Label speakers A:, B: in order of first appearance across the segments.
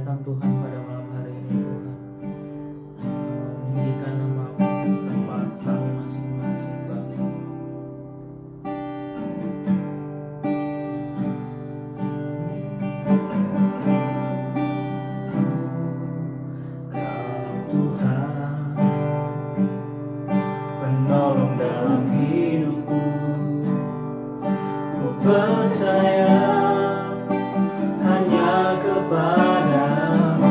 A: memuliakan Tuhan pada malam hari ini Tuhan. Meninggikan nama-Mu di tempat kami masing-masing Bapa. Kau Tuhan, penolong dalam hidupku. Ku percaya hanya kepadamu.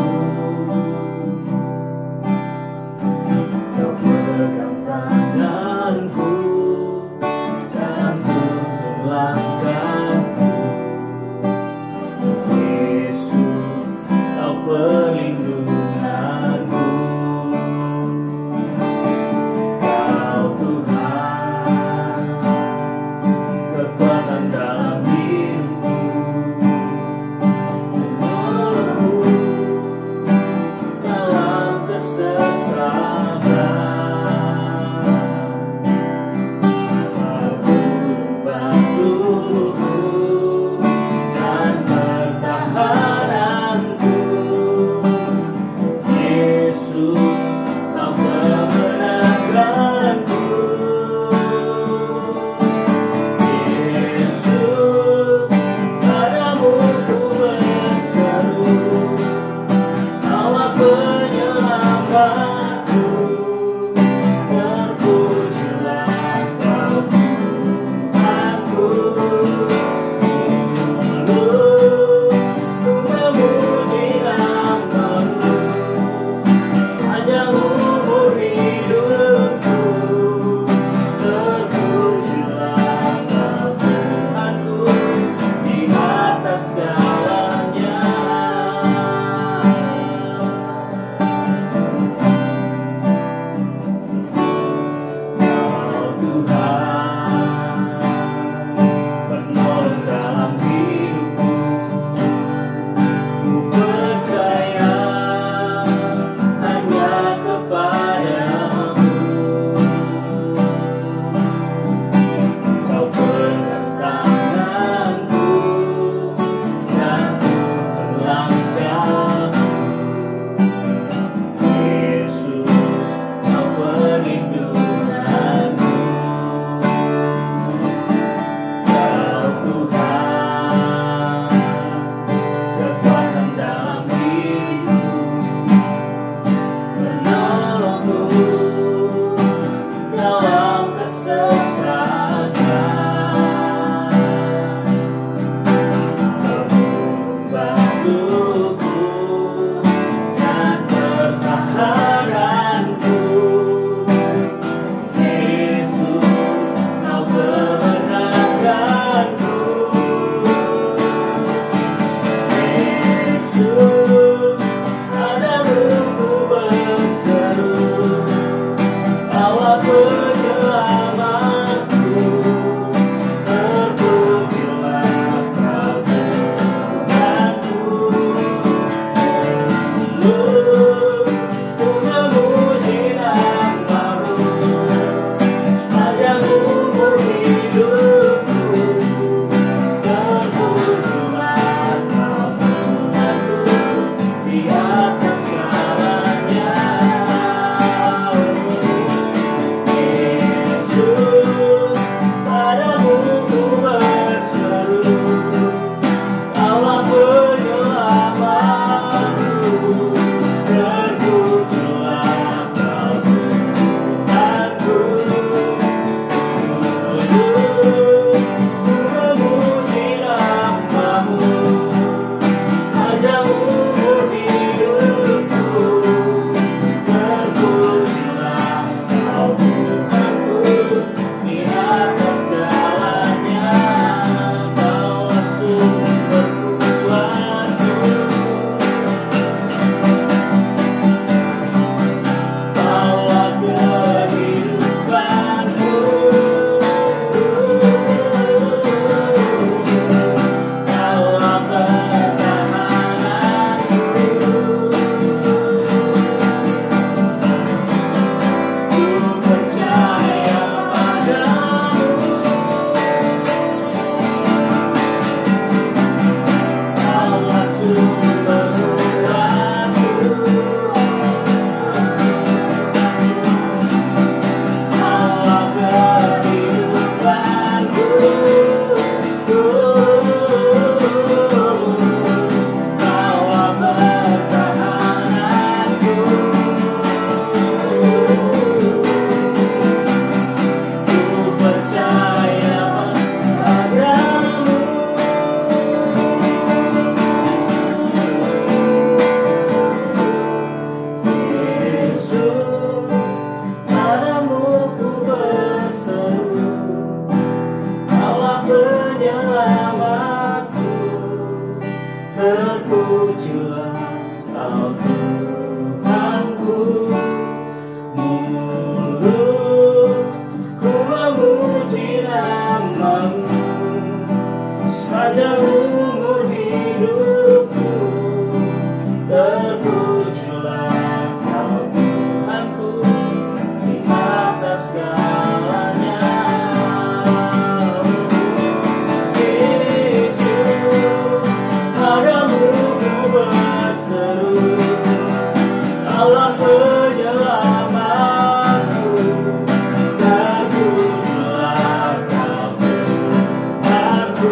A: namamu sepanjang umur hidupku. Terpujilah Kau Tuhanku di atas segalanya. Yesus, padamu ku berseru, Allah penyelamatku. Terpujilah Kau Tuhanku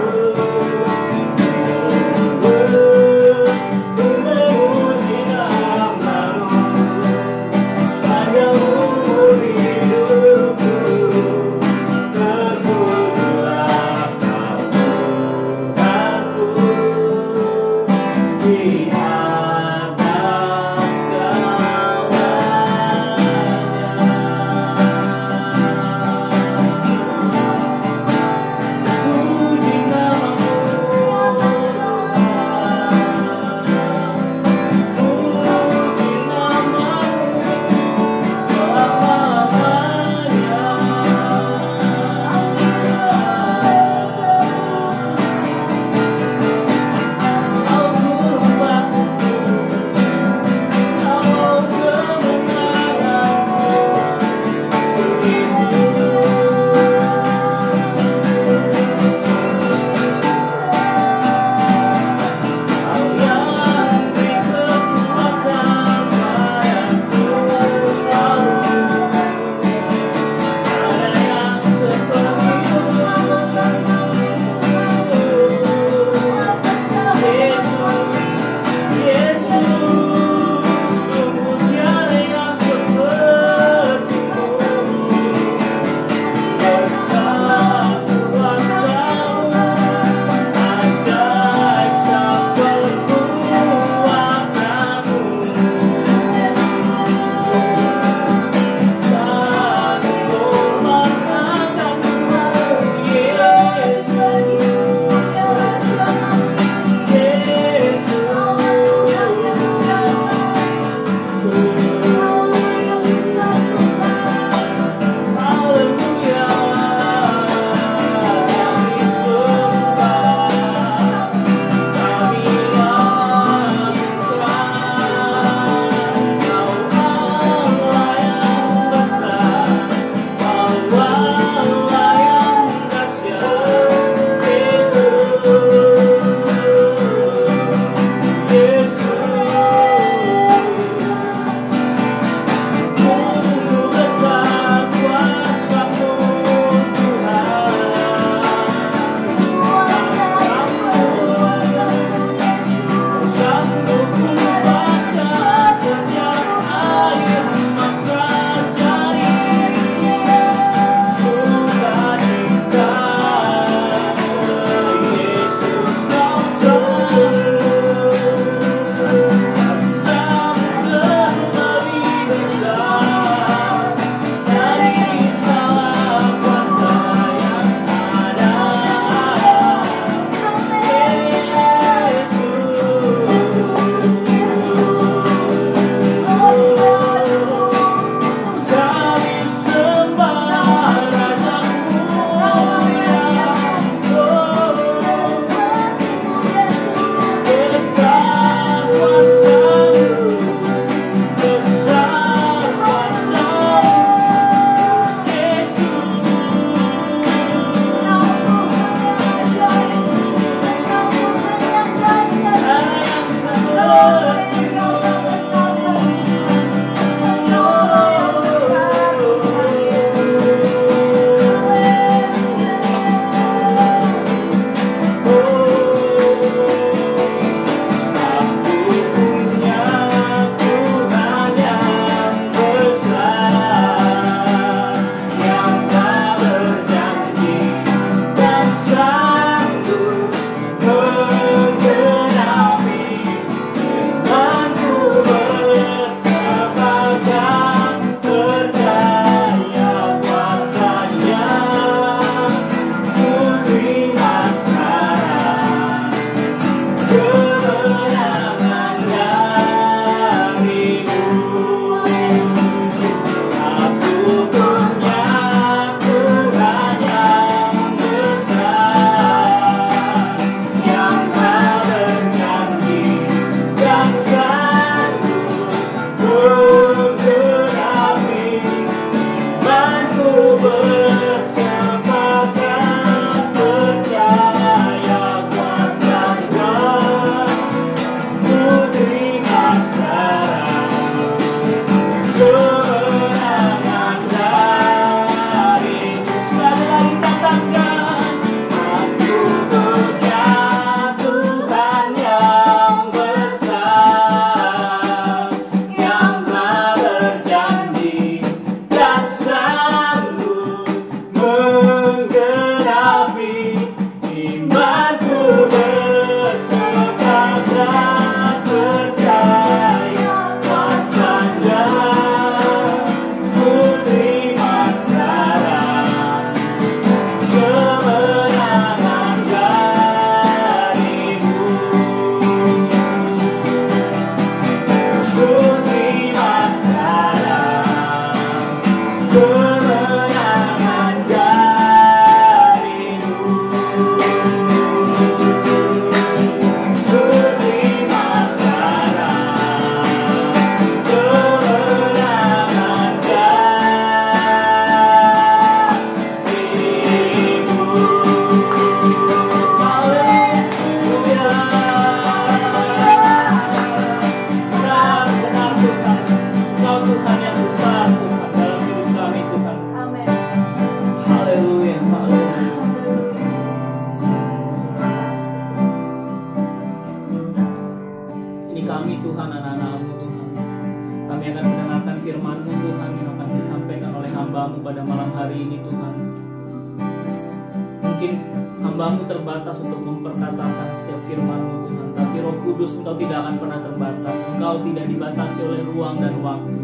A: Mungkin hamba-Mu terbatas untuk memperkatakan setiap firman-Mu Tuhan, tapi Roh Kudus Engkau tidak akan pernah terbatas. Engkau tidak dibatasi oleh ruang dan waktu.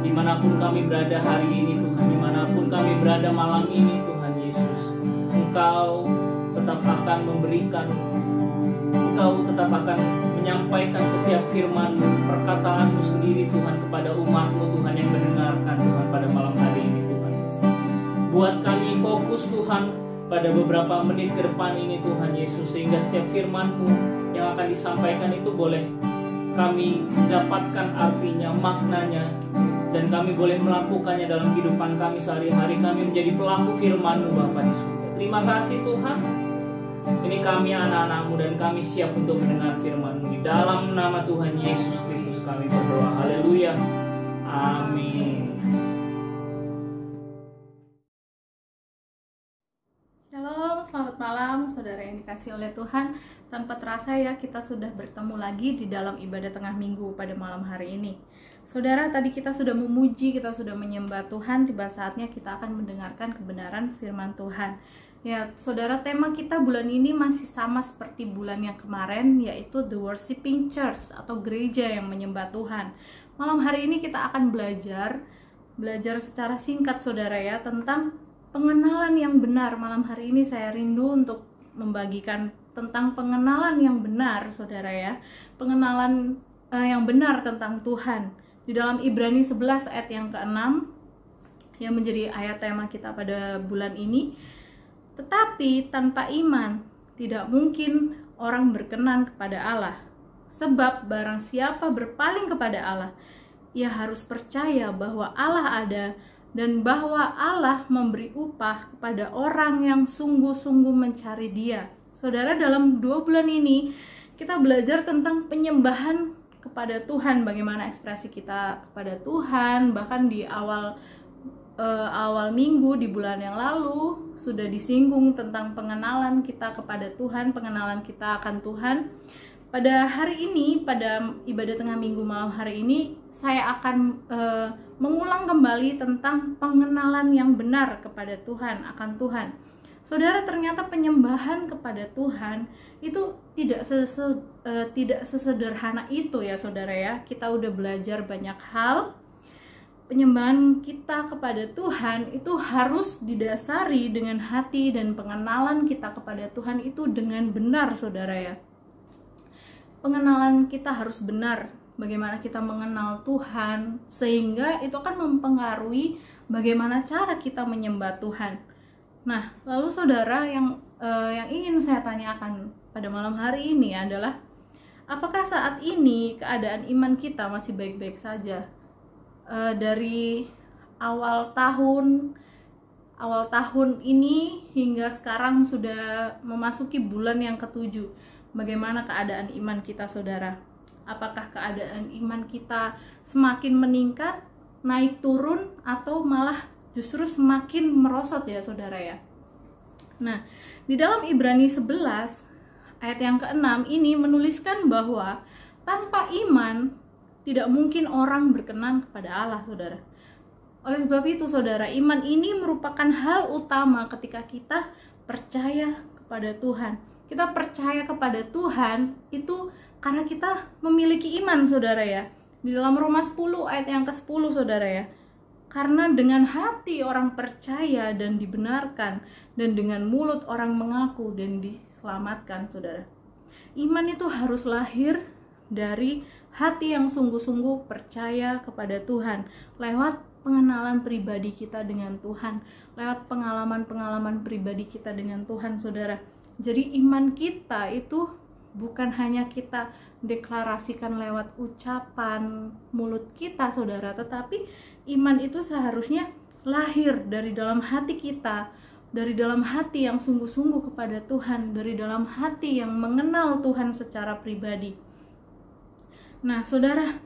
A: Dimanapun kami berada hari ini Tuhan, dimanapun kami berada malam ini Tuhan Yesus, Engkau tetap akan memberikan, Engkau tetap akan menyampaikan setiap firman-Mu, perkataan-Mu sendiri Tuhan kepada umat-Mu Tuhan yang mendengarkan Tuhan pada malam hari ini Tuhan. Buat kami fokus Tuhan pada beberapa menit ke depan ini Tuhan Yesus, sehingga setiap firman-Mu yang akan disampaikan itu boleh kami dapatkan artinya, maknanya, dan kami boleh melakukannya dalam kehidupan kami sehari-hari. Kami menjadi pelaku firman-Mu Bapa di surga. Terima kasih Tuhan. Ini kami anak-anak-Mu dan kami siap untuk mendengar firman-Mu. Di dalam nama Tuhan Yesus Kristus kami berdoa. Haleluya. Amin.
B: Shalom, selamat malam saudara yang dikasih oleh Tuhan. Tanpa terasa ya, kita sudah bertemu lagi di dalam ibadah tengah minggu pada malam hari ini. Saudara, tadi kita sudah memuji, kita sudah menyembah Tuhan. Tiba saatnya kita akan mendengarkan kebenaran firman Tuhan. Ya, saudara, tema kita bulan ini masih sama seperti bulan yang kemarin, yaitu The Worshiping Church atau gereja yang menyembah Tuhan. Malam hari ini kita akan belajar secara singkat saudara ya, tentang pengenalan yang benar. Malam hari ini saya rindu untuk membagikan tentang pengenalan yang benar saudara ya. Pengenalan yang benar tentang Tuhan. Di dalam Ibrani 11 ayat yang ke-6 yang menjadi ayat tema kita pada bulan ini. Tetapi tanpa iman tidak mungkin orang berkenan kepada Allah. Sebab barang siapa berpaling kepada Allah, ia harus percaya bahwa Allah ada dan bahwa Allah memberi upah kepada orang yang sungguh-sungguh mencari Dia. Saudara, dalam 2 bulan ini kita belajar tentang penyembahan kepada Tuhan, bagaimana ekspresi kita kepada Tuhan. Bahkan di awal minggu di bulan yang lalu sudah disinggung tentang pengenalan kita kepada Tuhan, pengenalan kita akan Tuhan. Pada hari ini, pada ibadah tengah minggu malam hari ini, saya akan mengulang kembali tentang pengenalan yang benar kepada Tuhan, akan Tuhan. Saudara, ternyata penyembahan kepada Tuhan itu tidak sesederhana itu ya saudara ya. Kita udah belajar banyak hal. Penyembahan kita kepada Tuhan itu harus didasari dengan hati, dan pengenalan kita kepada Tuhan itu dengan benar saudara ya. Pengenalan kita harus benar, bagaimana kita mengenal Tuhan, sehingga itu akan mempengaruhi bagaimana cara kita menyembah Tuhan. Nah, lalu saudara, yang ingin saya tanyakan pada malam hari ini adalah, apakah saat ini keadaan iman kita masih baik-baik saja? Dari awal tahun ini hingga sekarang sudah memasuki bulan yang ke-7. Bagaimana keadaan iman kita saudara? Apakah keadaan iman kita semakin meningkat, naik turun, atau malah justru semakin merosot ya saudara ya? Nah, di dalam Ibrani 11 ayat yang ke-6 ini menuliskan bahwa tanpa iman tidak mungkin orang berkenan kepada Allah saudara. Oleh sebab itu saudara, iman ini merupakan hal utama ketika kita percaya kepada Tuhan. Kita percaya kepada Tuhan itu karena kita memiliki iman saudara ya. Di dalam Roma 10 ayat yang ke-10 saudara ya. Karena dengan hati orang percaya dan dibenarkan, dan dengan mulut orang mengaku dan diselamatkan saudara. Iman itu harus lahir dari hati yang sungguh-sungguh percaya kepada Tuhan, lewat pengenalan pribadi kita dengan Tuhan, lewat pengalaman-pengalaman pribadi kita dengan Tuhan saudara. Jadi iman kita itu bukan hanya kita deklarasikan lewat ucapan mulut kita saudara, tetapi iman itu seharusnya lahir dari dalam hati kita, dari dalam hati yang sungguh-sungguh kepada Tuhan, dari dalam hati yang mengenal Tuhan secara pribadi. Nah saudara,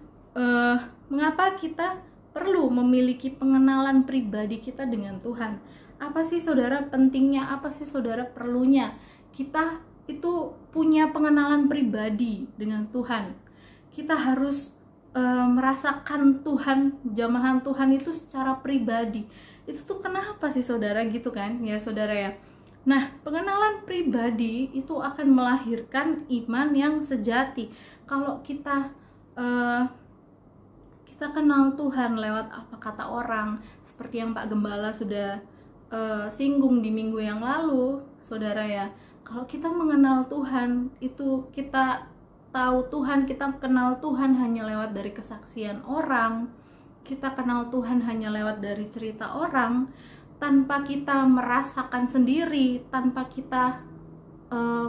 B: mengapa kita perlu memiliki pengenalan pribadi kita dengan Tuhan? Apa sih saudara pentingnya, apa sih saudara perlunya kita itu punya pengenalan pribadi dengan Tuhan? Kita harus merasakan Tuhan, jamahan Tuhan itu secara pribadi. Itu tuh kenapa sih saudara gitu kan ya saudara ya? Nah, pengenalan pribadi itu akan melahirkan iman yang sejati. Kalau kita kenal Tuhan lewat apa kata orang, seperti yang Pak Gembala sudah singgung di minggu yang lalu, saudara ya. Kalau kita mengenal Tuhan, itu kita tahu Tuhan, kita kenal Tuhan hanya lewat dari kesaksian orang, kita kenal Tuhan hanya lewat dari cerita orang, tanpa kita merasakan sendiri, tanpa kita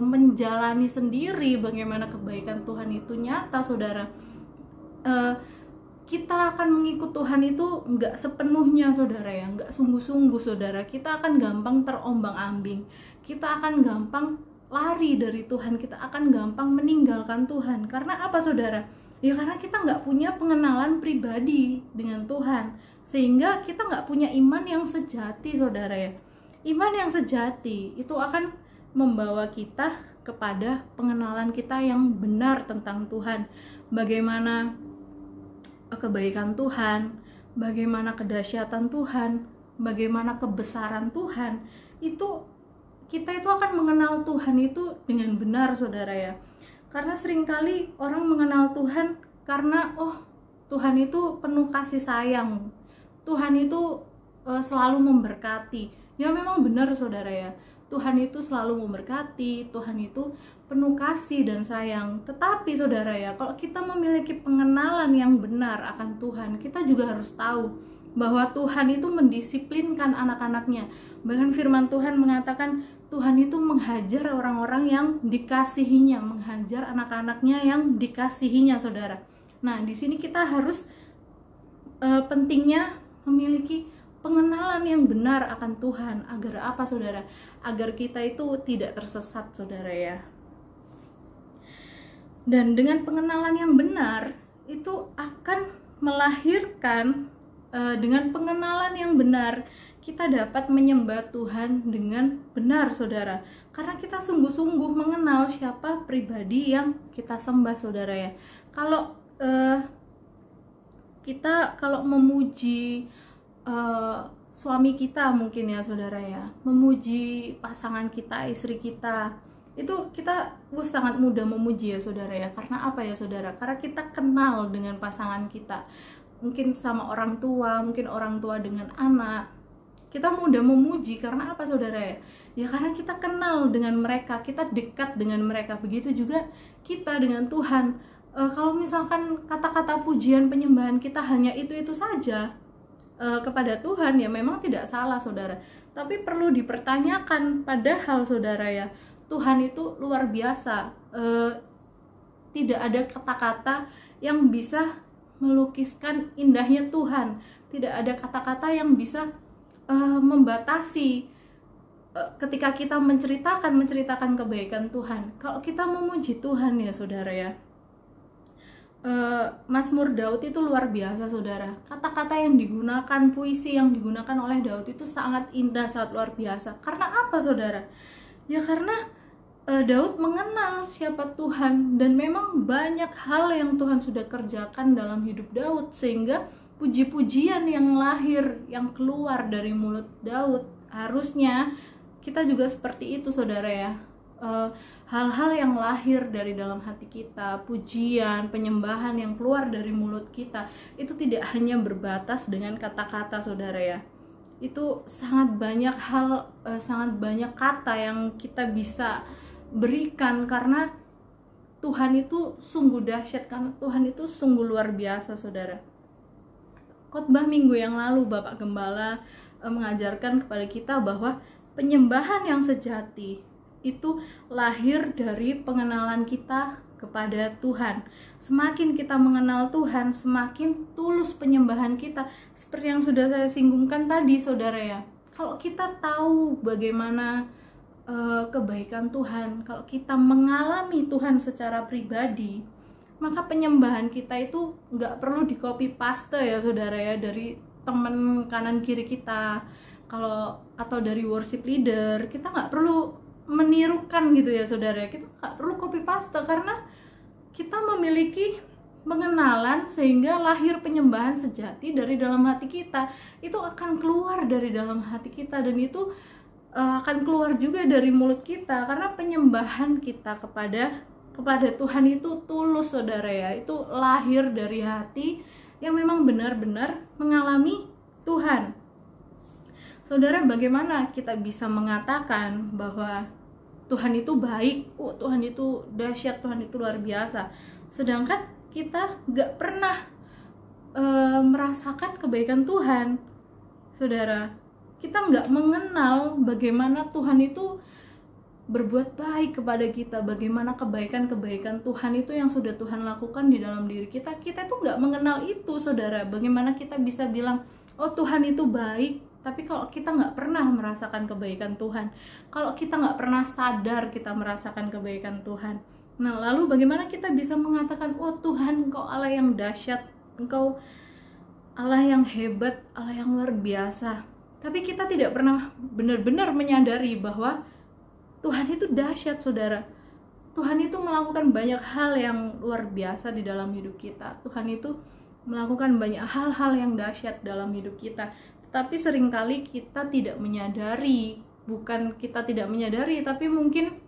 B: menjalani sendiri bagaimana kebaikan Tuhan itu nyata, saudara. Kita akan mengikut Tuhan itu nggak sepenuhnya, saudara ya, nggak sungguh-sungguh, saudara. Kita akan gampang terombang-ambing, kita akan gampang lari dari Tuhan, kita akan gampang meninggalkan Tuhan. Karena apa, saudara? Ya karena kita nggak punya pengenalan pribadi dengan Tuhan, sehingga kita nggak punya iman yang sejati, saudara ya. Iman yang sejati itu akan membawa kita kepada pengenalan kita yang benar tentang Tuhan. Bagaimana kebaikan Tuhan, bagaimana kedahsyatan Tuhan, bagaimana kebesaran Tuhan. Itu kita itu akan mengenal Tuhan itu dengan benar, saudara ya. Karena seringkali orang mengenal Tuhan karena Tuhan itu penuh kasih sayang, Tuhan itu selalu memberkati. Ya memang benar, saudara ya, Tuhan itu selalu memberkati, Tuhan itu penuh kasih dan sayang. Tetapi saudara ya, kalau kita memiliki pengenalan yang benar akan Tuhan, kita juga harus tahu bahwa Tuhan itu mendisiplinkan anak-anaknya. Bahkan firman Tuhan mengatakan Tuhan itu menghajar orang-orang yang dikasihinya, menghajar anak-anaknya yang dikasihinya, saudara. Nah, di sini kita harus pentingnya memiliki pengenalan yang benar akan Tuhan. Agar apa, saudara? Agar kita itu tidak tersesat, saudara ya. Dan dengan pengenalan yang benar itu akan melahirkan, dengan pengenalan yang benar kita dapat menyembah Tuhan dengan benar, saudara. Karena kita sungguh-sungguh mengenal siapa pribadi yang kita sembah, saudara ya. Kalau kita memuji suami kita mungkin ya, saudara ya, memuji pasangan kita, istri kita, itu kita sangat mudah memuji ya, saudara ya. Karena apa ya, saudara? Karena kita kenal dengan pasangan kita. Mungkin sama orang tua, mungkin orang tua dengan anak, kita mudah memuji. Karena apa, saudara ya? Ya karena kita kenal dengan mereka, kita dekat dengan mereka. Begitu juga kita dengan Tuhan. Kalau misalkan kata-kata pujian penyembahan kita hanya itu saja kepada Tuhan, ya memang tidak salah, saudara. Tapi perlu dipertanyakan, padahal saudara ya, Tuhan itu luar biasa. Tidak ada kata-kata yang bisa melukiskan indahnya Tuhan. Tidak ada kata-kata yang bisa membatasi ketika kita menceritakan kebaikan Tuhan. Kalau kita memuji Tuhan ya, saudara ya, Mazmur Daud itu luar biasa, saudara. Kata-kata yang digunakan, puisi yang digunakan oleh Daud itu sangat indah, sangat luar biasa. Karena apa, saudara? Ya karena Daud mengenal siapa Tuhan, dan memang banyak hal yang Tuhan sudah kerjakan dalam hidup Daud, sehingga puji-pujian yang lahir, yang keluar dari mulut Daud, harusnya kita juga seperti itu, saudara ya. Hal-hal yang lahir dari dalam hati kita, pujian, penyembahan yang keluar dari mulut kita, itu tidak hanya berbatas dengan kata-kata, saudara ya. Itu sangat banyak hal, sangat banyak kata yang kita bisa berikan, karena Tuhan itu sungguh dahsyat, karena Tuhan itu sungguh luar biasa, saudara. Khotbah minggu yang lalu Bapak Gembala mengajarkan kepada kita bahwa penyembahan yang sejati itu lahir dari pengenalan kita kepada Tuhan. Semakin kita mengenal Tuhan, semakin tulus penyembahan kita. Seperti yang sudah saya singgungkan tadi, saudara ya. Kalau kita tahu bagaimana kebaikan Tuhan, kalau kita mengalami Tuhan secara pribadi, maka penyembahan kita itu nggak perlu di copy paste ya, saudara ya, dari teman kanan kiri kita, atau dari worship leader. Kita nggak perlu menirukan gitu ya, saudara. Kita nggak perlu copy paste, karena kita memiliki pengenalan sehingga lahir penyembahan sejati dari dalam hati kita. Itu akan keluar dari dalam hati kita, dan itu akan keluar juga dari mulut kita, karena penyembahan kita kepada Tuhan itu tulus, saudara ya. Itu lahir dari hati yang memang benar-benar mengalami Tuhan. Saudara, bagaimana kita bisa mengatakan bahwa Tuhan itu baik, Tuhan itu dahsyat, Tuhan itu luar biasa, sedangkan kita gak pernah merasakan kebaikan Tuhan, saudara. Kita nggak mengenal bagaimana Tuhan itu berbuat baik kepada kita, bagaimana kebaikan-kebaikan Tuhan itu yang sudah Tuhan lakukan di dalam diri kita. Kita itu nggak mengenal itu, saudara. Bagaimana kita bisa bilang, oh Tuhan itu baik, tapi kalau kita nggak pernah merasakan kebaikan Tuhan, kalau kita nggak pernah sadar kita merasakan kebaikan Tuhan, nah lalu bagaimana kita bisa mengatakan, oh Tuhan, Engkau Allah yang dahsyat, Engkau Allah yang hebat, Allah yang luar biasa, tapi kita tidak pernah benar-benar menyadari bahwa Tuhan itu dahsyat, saudara. Tuhan itu melakukan banyak hal yang luar biasa di dalam hidup kita. Tuhan itu melakukan banyak hal-hal yang dahsyat dalam hidup kita. Tapi seringkali kita tidak menyadari. Bukan kita tidak menyadari, tapi mungkin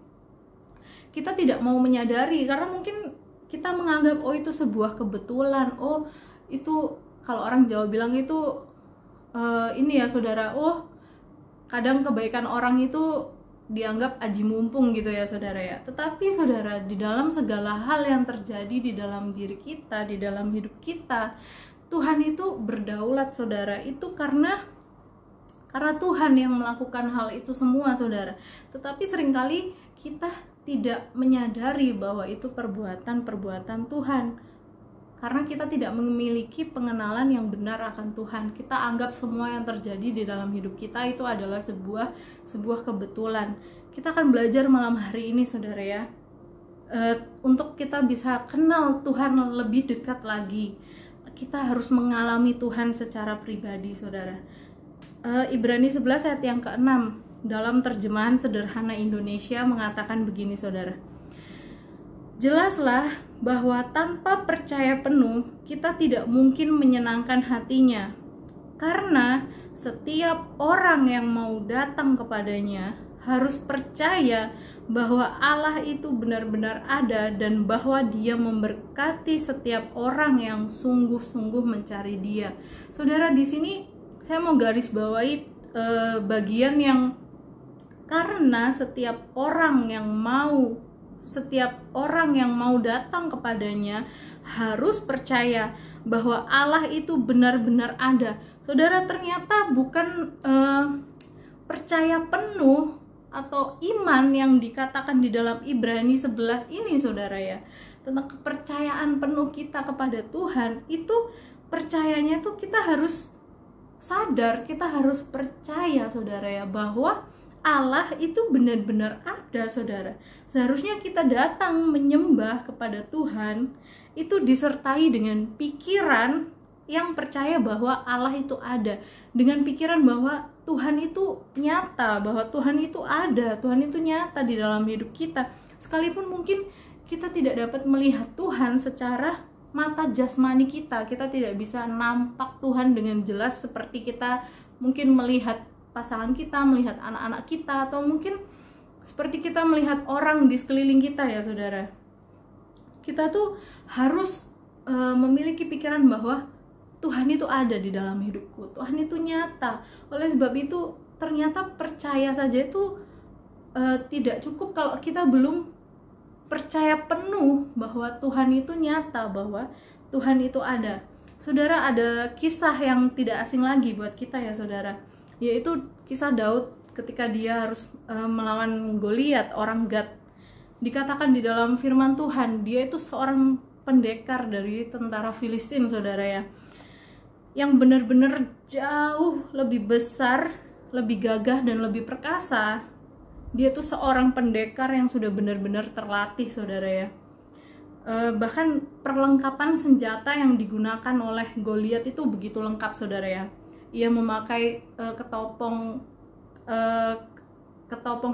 B: kita tidak mau menyadari. Karena mungkin kita menganggap, oh itu sebuah kebetulan. Oh itu, kalau orang Jawa bilang itu, ini ya saudara, oh kadang kebaikan orang itu dianggap aji mumpung gitu ya saudara ya. Tetapi saudara, di dalam segala hal yang terjadi di dalam diri kita, di dalam hidup kita, Tuhan itu berdaulat, saudara. Itu karena Tuhan yang melakukan hal itu semua, saudara. Tetapi seringkali kita tidak menyadari bahwa itu perbuatan-perbuatan Tuhan, karena kita tidak memiliki pengenalan yang benar akan Tuhan. Kita anggap semua yang terjadi di dalam hidup kita itu adalah sebuah kebetulan. Kita akan belajar malam hari ini, saudara ya, untuk kita bisa kenal Tuhan lebih dekat lagi. Kita harus mengalami Tuhan secara pribadi, saudara. Ibrani 11 ayat yang ke-6 dalam terjemahan sederhana Indonesia mengatakan begini, saudara. Jelaslah bahwa tanpa percaya penuh kita tidak mungkin menyenangkan hatinya, karena setiap orang yang mau datang kepadanya harus percaya bahwa Allah itu benar-benar ada dan bahwa Dia memberkati setiap orang yang sungguh-sungguh mencari Dia. Saudara, di sini saya mau garis bawahi bagian yang, karena setiap orang yang mau datang kepadanya harus percaya bahwa Allah itu benar-benar ada. Saudara, ternyata bukan percaya penuh atau iman yang dikatakan di dalam Ibrani 11 ini, saudara ya, tentang kepercayaan penuh kita kepada Tuhan. Itu percayanya tuh kita harus sadar, kita harus percaya, saudara ya, bahwa Allah itu benar-benar ada, saudara. Seharusnya kita datang menyembah kepada Tuhan itu disertai dengan pikiran yang percaya bahwa Allah itu ada, dengan pikiran bahwa Tuhan itu nyata, bahwa Tuhan itu ada, Tuhan itu nyata di dalam hidup kita. Sekalipun mungkin kita tidak dapat melihat Tuhan secara mata jasmani kita tidak bisa nampak Tuhan dengan jelas seperti kita mungkin melihat pasangan kita, melihat anak-anak kita, atau mungkin seperti kita melihat orang di sekeliling kita ya saudara. Kita tuh harus memiliki pikiran bahwa Tuhan itu ada di dalam hidupku, Tuhan itu nyata. Oleh sebab itu ternyata percaya saja itu tidak cukup kalau kita belum percaya penuh bahwa Tuhan itu nyata, bahwa Tuhan itu ada. Saudara, ada kisah yang tidak asing lagi buat kita ya saudara, yaitu kisah Daud ketika dia harus melawan Goliat, orang Gad. Dikatakan di dalam firman Tuhan, dia itu seorang pendekar dari tentara Filistin, saudara ya, yang benar-benar jauh lebih besar, lebih gagah dan lebih perkasa. Dia tuh seorang pendekar yang sudah benar-benar terlatih, saudara ya. Bahkan perlengkapan senjata yang digunakan oleh Goliat itu begitu lengkap, saudara ya. Ia memakai ketopong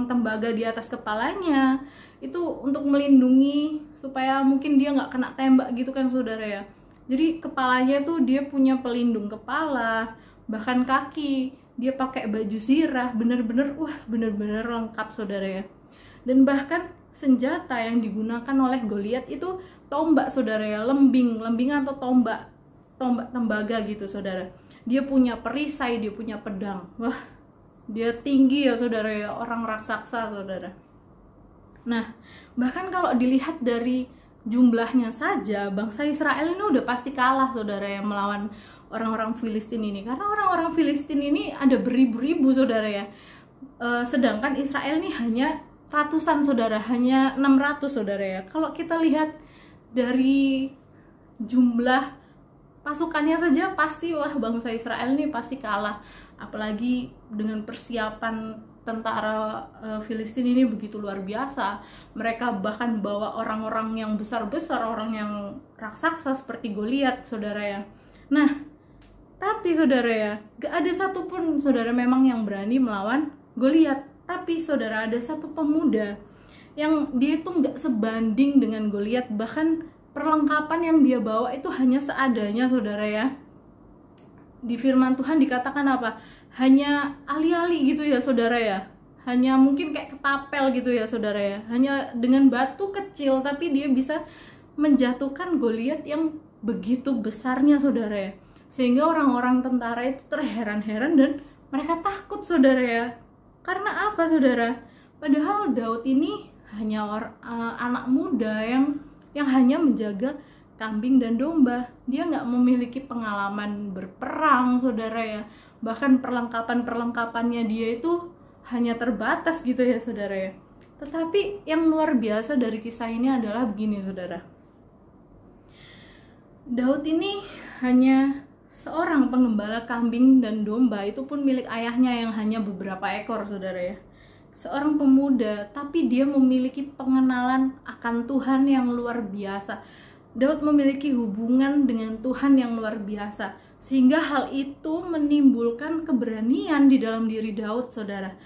B: tembaga di atas kepalanya, itu untuk melindungi supaya mungkin dia nggak kena tembak gitu kan, saudara ya. Jadi kepalanya tuh dia punya pelindung kepala, bahkan kaki dia pakai baju zirah, bener-bener lengkap saudara ya. Dan bahkan senjata yang digunakan oleh Goliat itu tombak saudara ya, lembing atau tombak tembaga gitu saudara. Dia punya perisai, dia punya pedang. Wah, dia tinggi ya saudara ya, orang raksasa saudara. Nah, bahkan kalau dilihat dari jumlahnya saja, bangsa Israel ini udah pasti kalah saudara ya melawan orang-orang Filistin ini, karena orang-orang Filistin ini ada beribu-ribu saudara ya. Sedangkan Israel ini hanya ratusan saudara, hanya 600 saudara ya. Kalau kita lihat dari jumlah pasukannya saja pasti bangsa Israel ini pasti kalah, apalagi dengan persiapan tentara Filistin ini begitu luar biasa. Mereka bahkan bawa orang-orang yang besar-besar, orang yang raksasa seperti Goliat saudara ya. Nah, tapi saudara ya, gak ada satupun saudara memang yang berani melawan Goliat. Tapi saudara, ada satu pemuda yang dia itu gak sebanding dengan Goliat. Bahkan perlengkapan yang dia bawa itu hanya seadanya saudara ya. Di firman Tuhan dikatakan apa? Hanya ali-ali gitu ya saudara ya. Hanya mungkin kayak ketapel gitu ya saudara ya. Hanya dengan batu kecil, tapi dia bisa menjatuhkan Goliat yang begitu besarnya saudara ya. Sehingga orang-orang tentara itu terheran-heran dan mereka takut saudara ya. Karena apa saudara? Padahal Daud ini hanya anak muda yang hanya menjaga kambing dan domba. Dia nggak memiliki pengalaman berperang saudara ya. Bahkan perlengkapannya dia itu hanya terbatas gitu ya saudara ya. Tetapi yang luar biasa dari kisah ini adalah begini saudara. Daud ini hanya seorang penggembala kambing dan domba, itu pun milik ayahnya yang hanya beberapa ekor saudara ya. Seorang pemuda, tapi dia memiliki pengenalan akan Tuhan yang luar biasa. Daud memiliki hubungan dengan Tuhan yang luar biasa, sehingga hal itu menimbulkan keberanian di dalam diri Daud saudara.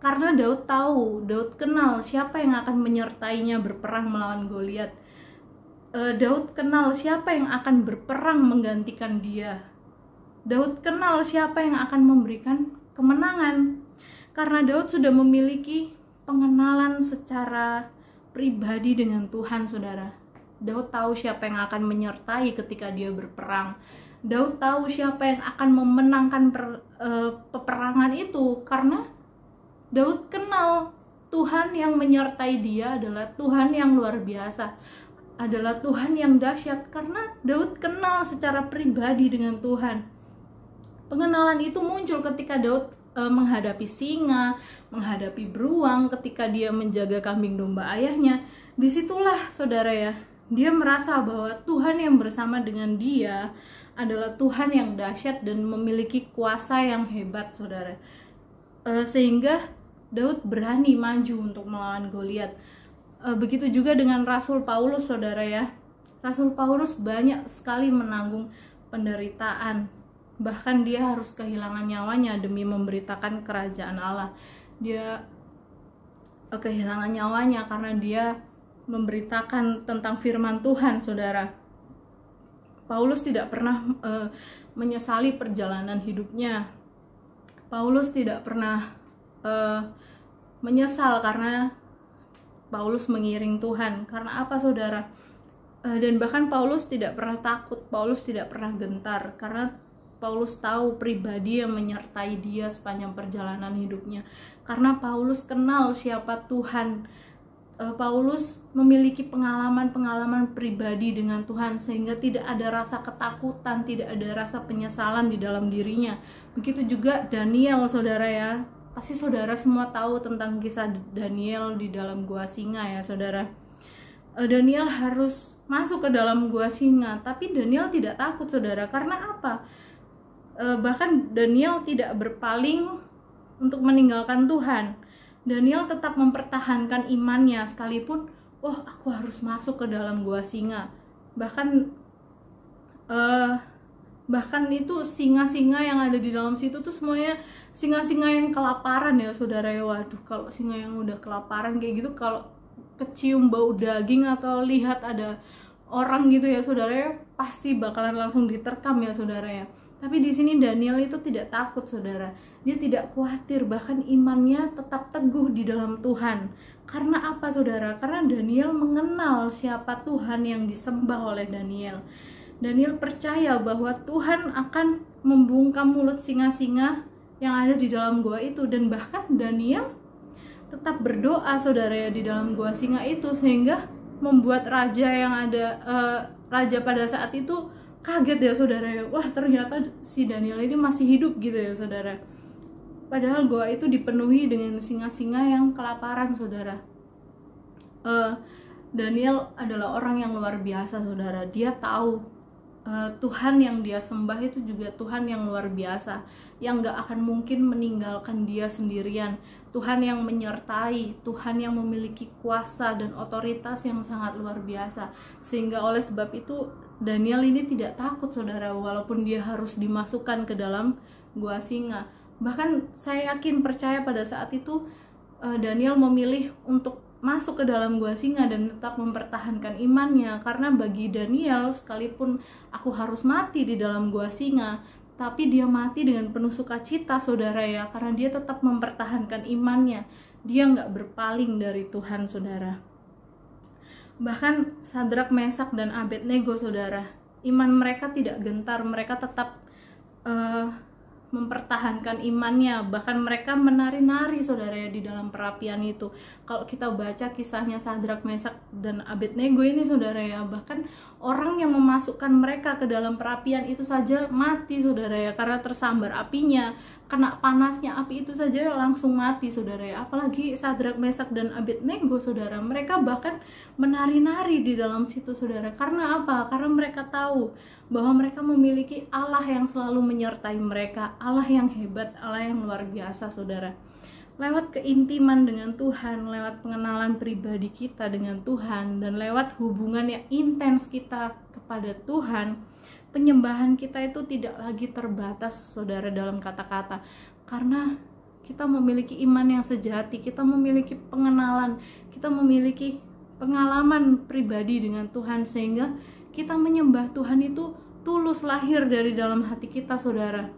B: Karena Daud tahu, Daud kenal siapa yang akan menyertainya berperang melawan Goliat. Daud kenal siapa yang akan berperang menggantikan dia. Daud kenal siapa yang akan memberikan kemenangan. Karena Daud sudah memiliki pengenalan secara pribadi dengan Tuhan saudara. Daud tahu siapa yang akan menyertai ketika dia berperang. Daud tahu siapa yang akan memenangkan peperangan itu, karena Daud kenal Tuhan yang menyertai dia adalah Tuhan yang luar biasa, adalah Tuhan yang dahsyat, karena Daud kenal secara pribadi dengan Tuhan. Pengenalan itu muncul ketika Daud menghadapi singa, menghadapi beruang, ketika dia menjaga kambing domba ayahnya. Disitulah saudara ya, dia merasa bahwa Tuhan yang bersama dengan dia adalah Tuhan yang dahsyat dan memiliki kuasa yang hebat saudara. Sehingga Daud berani maju untuk melawan Goliat. Begitu juga dengan Rasul Paulus saudara ya. Rasul Paulus banyak sekali menanggung penderitaan. Bahkan dia harus kehilangan nyawanya demi memberitakan kerajaan Allah. Dia kehilangan nyawanya karena dia memberitakan tentang firman Tuhan saudara. Paulus tidak pernah menyesali perjalanan hidupnya. Paulus tidak pernah menyesal karena Paulus mengiring Tuhan. Karena apa saudara? Dan bahkan Paulus tidak pernah takut, Paulus tidak pernah gentar, karena Paulus tahu pribadi yang menyertai dia sepanjang perjalanan hidupnya. Karena Paulus kenal siapa Tuhan. Paulus memiliki pengalaman-pengalaman pribadi dengan Tuhan, sehingga tidak ada rasa ketakutan, tidak ada rasa penyesalan di dalam dirinya. Begitu juga Daniel saudara ya. Pasti saudara semua tahu tentang kisah Daniel di dalam gua singa ya saudara. Daniel harus masuk ke dalam gua singa, tapi Daniel tidak takut saudara. Karena apa? Bahkan Daniel tidak berpaling untuk meninggalkan Tuhan. Daniel tetap mempertahankan imannya sekalipun, aku harus masuk ke dalam gua singa. Bahkan itu singa-singa yang ada di dalam situ tuh semuanya singa-singa yang kelaparan ya saudara ya. Waduh, kalau singa yang udah kelaparan kayak gitu, kalau kecium bau daging atau lihat ada orang gitu ya saudara ya, pasti bakalan langsung diterkam ya saudara ya. Tapi di sini Daniel itu tidak takut, saudara. Dia tidak khawatir, bahkan imannya tetap teguh di dalam Tuhan. Karena apa, saudara? Karena Daniel mengenal siapa Tuhan yang disembah oleh Daniel. Daniel percaya bahwa Tuhan akan membungkam mulut singa-singa yang ada di dalam gua itu. Dan bahkan Daniel tetap berdoa, saudara, ya, di dalam gua singa itu, sehingga membuat raja yang ada, raja pada saat itu kaget ya, saudara, ya. Wah, ternyata si Daniel ini masih hidup gitu ya, saudara. Padahal gua itu dipenuhi dengan singa-singa yang kelaparan, saudara. Daniel adalah orang yang luar biasa, saudara. Dia tahu Tuhan yang dia sembah itu juga Tuhan yang luar biasa, yang gak akan mungkin meninggalkan dia sendirian. Tuhan yang menyertai, Tuhan yang memiliki kuasa dan otoritas yang sangat luar biasa. Sehingga oleh sebab itu Daniel ini tidak takut, saudara, walaupun dia harus dimasukkan ke dalam gua singa. Bahkan saya yakin, percaya pada saat itu Daniel memilih untuk masuk ke dalam gua singa dan tetap mempertahankan imannya. Karena bagi Daniel, sekalipun aku harus mati di dalam gua singa, tapi dia mati dengan penuh sukacita, saudara, ya, karena dia tetap mempertahankan imannya. Dia nggak berpaling dari Tuhan, saudara. Bahkan Sadrak, Mesak, dan Abednego, saudara, iman mereka tidak gentar. Mereka tetap mempertahankan imannya. Bahkan mereka menari-nari, saudara, ya, di dalam perapian itu. Kalau kita baca kisahnya Sadrak, Mesak, dan Abednego ini, saudara, ya, bahkan orang yang memasukkan mereka ke dalam perapian itu saja mati, saudara, ya, karena tersambar apinya, kena panasnya api itu saja langsung mati, saudara, ya. Apalagi Sadrak, Mesak, dan Abednego, saudara, mereka bahkan menari-nari di dalam situ, saudara. Karena apa? Karena mereka tahu bahwa mereka memiliki Allah yang selalu menyertai mereka, Allah yang hebat, Allah yang luar biasa, saudara. Lewat keintiman dengan Tuhan, lewat pengenalan pribadi kita dengan Tuhan, dan lewat hubungan yang intens kita kepada Tuhan, penyembahan kita itu tidak lagi terbatas, saudara, dalam kata-kata. Karena kita memiliki iman yang sejati, kita memiliki pengenalan, kita memiliki pengalaman pribadi dengan Tuhan, sehingga kita menyembah Tuhan itu tulus, lahir dari dalam hati kita, saudara.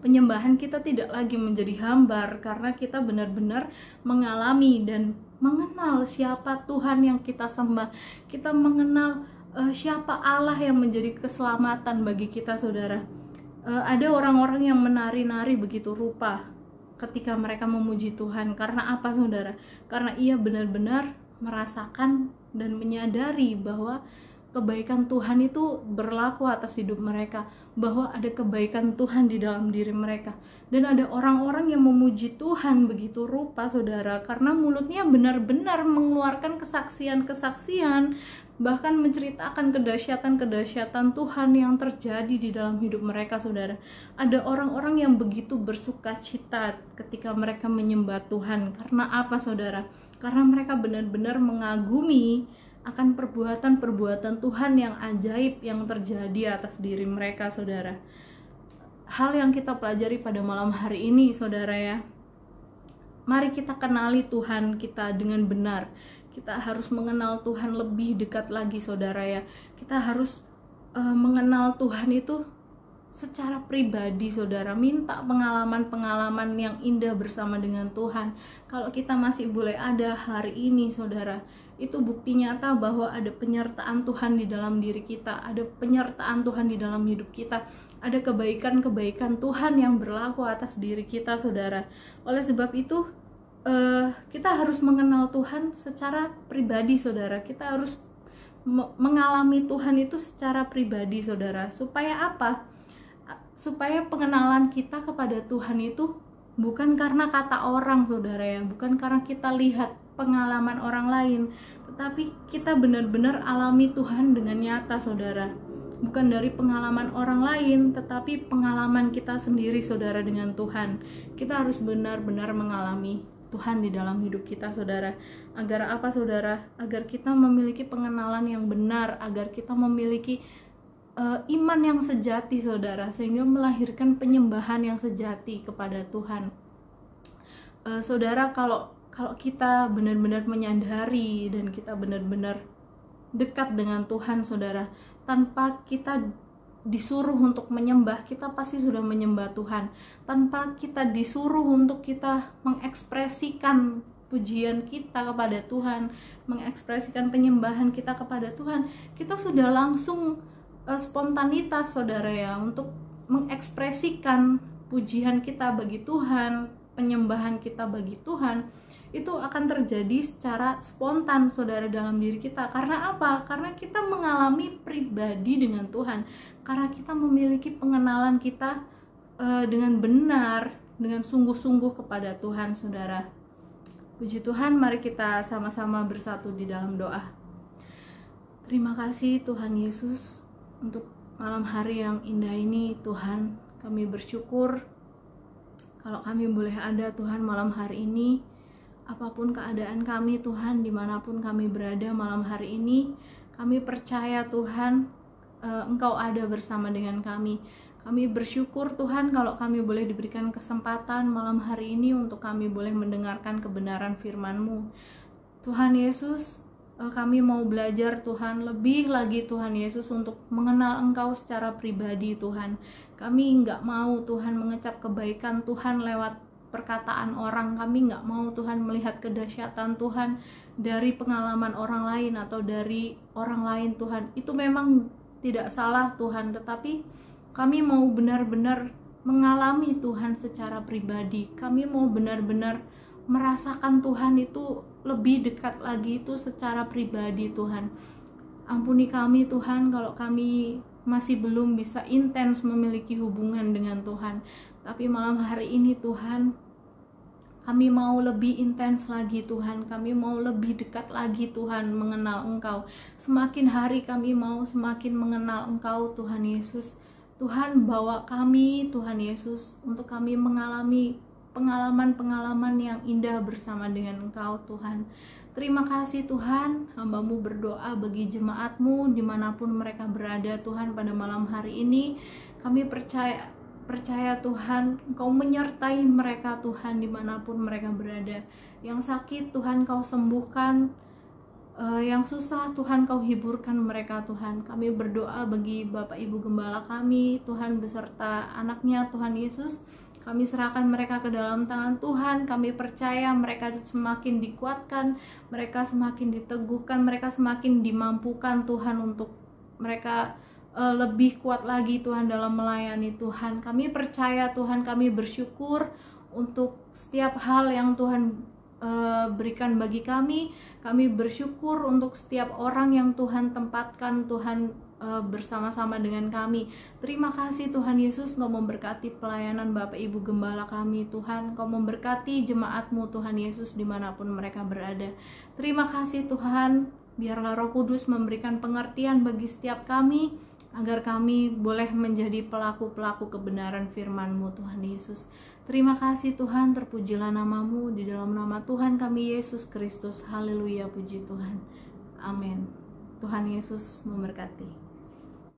B: Penyembahan kita tidak lagi menjadi hambar, karena kita benar-benar mengalami dan mengenal siapa Tuhan yang kita sembah. Kita mengenal siapa Allah yang menjadi keselamatan bagi kita, saudara. Ada orang-orang yang menari-nari begitu rupa ketika mereka memuji Tuhan. Karena apa, saudara? Karena ia benar-benar merasakan dan menyadari bahwa kebaikan Tuhan itu berlaku atas hidup mereka, bahwa ada kebaikan Tuhan di dalam diri mereka. Dan ada orang-orang yang memuji Tuhan begitu rupa, saudara, karena mulutnya benar-benar mengeluarkan kesaksian-kesaksian, bahkan menceritakan kedahsyatan-kedahsyatan Tuhan yang terjadi di dalam hidup mereka, saudara. Ada orang-orang yang begitu bersukacita ketika mereka menyembah Tuhan. Karena apa, saudara? Karena mereka benar-benar mengagumi akan perbuatan-perbuatan Tuhan yang ajaib yang terjadi atas diri mereka, saudara. Hal yang kita pelajari pada malam hari ini, saudara, ya, mari kita kenali Tuhan kita dengan benar. Kita harus mengenal Tuhan lebih dekat lagi, saudara, ya. Kita harus mengenal Tuhan itu secara pribadi, saudara. Minta pengalaman-pengalaman yang indah bersama dengan Tuhan. Kalau kita masih boleh ada hari ini, saudara, itu bukti nyata bahwa ada penyertaan Tuhan di dalam diri kita, ada penyertaan Tuhan di dalam hidup kita, ada kebaikan-kebaikan Tuhan yang berlaku atas diri kita, saudara. Oleh sebab itu kita harus mengenal Tuhan secara pribadi, saudara. Kita harus mengalami Tuhan itu secara pribadi, saudara. Supaya apa? Supaya pengenalan kita kepada Tuhan itu bukan karena kata orang, saudara, ya, bukan karena kita lihat pengalaman orang lain, tetapi kita benar-benar alami Tuhan dengan nyata, saudara. Bukan dari pengalaman orang lain, tetapi pengalaman kita sendiri, saudara, dengan Tuhan. Kita harus benar-benar mengalami Tuhan di dalam hidup kita, saudara. Agar apa, saudara? Agar kita memiliki pengenalan yang benar, agar kita memiliki iman yang sejati, saudara, sehingga melahirkan penyembahan yang sejati kepada Tuhan. Saudara, kalau kita benar-benar menyadari dan kita benar-benar dekat dengan Tuhan, saudara, tanpa kita disuruh untuk menyembah, kita pasti sudah menyembah Tuhan. Tanpa kita disuruh untuk kita mengekspresikan pujian kita kepada Tuhan, mengekspresikan penyembahan kita kepada Tuhan, kita sudah langsung spontanitas, saudara ya, untuk mengekspresikan pujian kita bagi Tuhan, penyembahan kita bagi Tuhan. Itu akan terjadi secara spontan, saudara, dalam diri kita. Karena apa? Karena kita mengalami pribadi dengan Tuhan, karena kita memiliki pengenalan kita dengan benar, dengan sungguh-sungguh kepada Tuhan, saudara. Puji Tuhan, mari kita sama-sama bersatu di dalam doa. Terima kasih Tuhan Yesus untuk malam hari yang indah ini. Tuhan, kami bersyukur kalau kami boleh ada Tuhan malam hari ini. Apapun keadaan kami Tuhan, dimanapun kami berada malam hari ini, kami percaya Tuhan, Engkau ada bersama dengan kami. Kami bersyukur Tuhan kalau kami boleh diberikan kesempatan malam hari ini untuk kami boleh mendengarkan kebenaran firman-Mu. Tuhan Yesus, kami mau belajar Tuhan, lebih lagi Tuhan Yesus, untuk mengenal Engkau secara pribadi Tuhan. Kami nggak mau Tuhan mengecap kebaikan Tuhan lewat perkataan orang. Kami nggak mau Tuhan melihat kedahsyatan Tuhan dari pengalaman orang lain atau dari orang lain Tuhan. Itu memang tidak salah Tuhan, tetapi kami mau benar-benar mengalami Tuhan secara pribadi. Kami mau benar-benar merasakan Tuhan itu lebih dekat lagi, itu secara pribadi Tuhan. Ampuni kami Tuhan kalau kami masih belum bisa intens memiliki hubungan dengan Tuhan. Tapi malam hari ini Tuhan, kami mau lebih intens lagi Tuhan. Kami mau lebih dekat lagi Tuhan mengenal Engkau. Semakin hari kami mau semakin mengenal Engkau Tuhan Yesus. Tuhan, bawa kami Tuhan Yesus untuk kami mengalami pengalaman-pengalaman yang indah bersama dengan Engkau Tuhan. Terima kasih Tuhan, hamba-Mu berdoa bagi jemaat-Mu dimanapun mereka berada Tuhan pada malam hari ini. Kami percaya Tuhan, Engkau menyertai mereka Tuhan dimanapun mereka berada. Yang sakit Tuhan Kau sembuhkan, yang susah Tuhan Kau hiburkan mereka Tuhan. Kami berdoa bagi Bapak Ibu Gembala kami Tuhan beserta anaknya Tuhan Yesus. Kami serahkan mereka ke dalam tangan Tuhan. Kami percaya mereka semakin dikuatkan, mereka semakin diteguhkan, mereka semakin dimampukan Tuhan untuk mereka lebih kuat lagi Tuhan dalam melayani Tuhan. Kami percaya Tuhan, kami bersyukur untuk setiap hal yang Tuhan berikan bagi kami. Kami bersyukur untuk setiap orang yang Tuhan tempatkan Tuhan bersama-sama dengan kami. Terima kasih Tuhan Yesus, Kau memberkati pelayanan Bapak Ibu Gembala kami Tuhan. Kau memberkati jemaat-Mu Tuhan Yesus dimanapun mereka berada. Terima kasih Tuhan, biarlah Roh Kudus memberikan pengertian bagi setiap kami, agar kami boleh menjadi pelaku-pelaku kebenaran firman-Mu Tuhan Yesus. Terima kasih Tuhan, terpujilah nama-Mu, di dalam nama Tuhan kami Yesus Kristus. Haleluya, puji Tuhan. Amin. Tuhan Yesus memberkati.